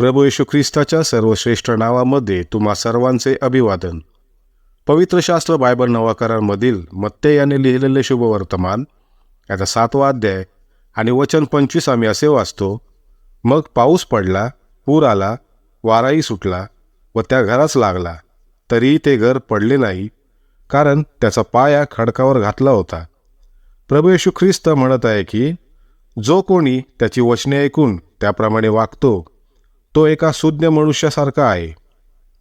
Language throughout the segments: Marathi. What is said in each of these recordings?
प्रभू येशू ख्रिस्ताच्या सर्वश्रेष्ठ नावामध्ये तुम्हा सर्वांचे अभिवादन. पवित्र शास्त्र बायबल नवा करारामधील मत्ते याने लिहिलेले शुभवर्तमान याचा 7वा अध्याय आणि वचन 25 आम्ही असे वाचतो. मग पाऊस पडला, पूर आला, वाराही सुटला व त्या घरास लागला, तरीही ते घर पडले नाही, कारण त्याचा पाया खडकावर घातला होता. प्रभू येशू ख्रिस्त म्हणत आहे की जो कोणी त्याची वचने ऐकून त्याप्रमाणे वागतो तो एका सुज्ञ मनुष्यासारखा आहे,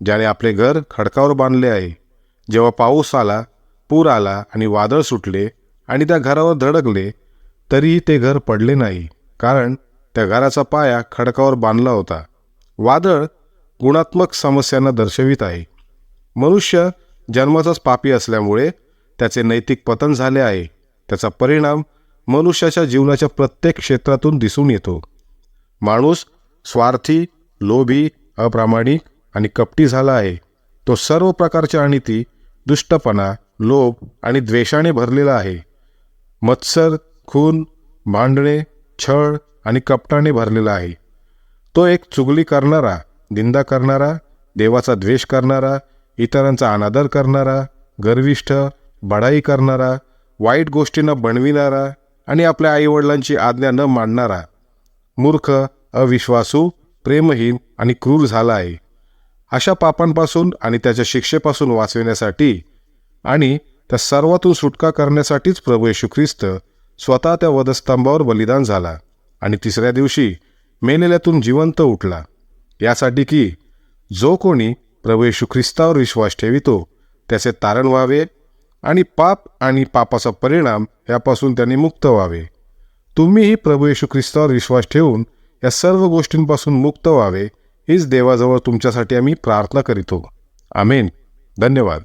ज्याने आपले घर खडकावर बांधले आहे. जेव्हा पाऊस आला, पूर आला आणि वादळ सुटले आणि त्या घरावर धडकले, तरीही ते घर पडले नाही, कारण त्या घराचा पाया खडकावर बांधला होता. वादळ गुणात्मक समस्यांना दर्शवित आहे. मनुष्य जन्माचाच पापी असल्यामुळे त्याचे नैतिक पतन झाले आहे. त्याचा परिणाम मनुष्याच्या जीवनाच्या प्रत्येक क्षेत्रातून दिसून येतो. माणूस स्वार्थी, लोभी, अप्रामाणिक आणि कपटी झाला आहे. तो सर्व प्रकारच्या अनिती, दुष्टपणा, लोभ आणि द्वेषाने भरलेला आहे. मत्सर, खून, भांडणे, छळ आणि कपटाने भरलेला आहे. तो एक चुगली करणारा, निंदा करणारा, देवाचा द्वेष करणारा, इतरांचा अनादर करणारा, गर्विष्ठ, बढाई करणारा, वाईट गोष्टींना बनविणारा आणि आपल्या आईवडिलांची आज्ञा न मानणारा, मूर्ख, अविश्वासू, प्रेमहीन आणि क्रूर झाला आहे. अशा पापांपासून आणि त्याच्या शिक्षेपासून वाचविण्यासाठी आणि त्या सर्वातून सुटका करण्यासाठीच प्रभू येशू ख्रिस्त स्वतः त्या वधस्तंभावर बलिदान झाला आणि 3ऱ्या दिवशी मेलेल्यातून जिवंत उठला, यासाठी की जो कोणी प्रभू येशू ख्रिस्तावर विश्वास ठेवितो त्याचे तारण व्हावे आणि पाप आणि पापाचा परिणाम यापासून त्यांनी मुक्त व्हावे. तुम्हीही प्रभू येशू ख्रिस्तावर विश्वास ठेवून या सर्व गोष्टींपासून मुक्त व्हावे, हीच देवाजवळ तुमच्यासाठी आम्ही प्रार्थना करीतो. आमेन. धन्यवाद.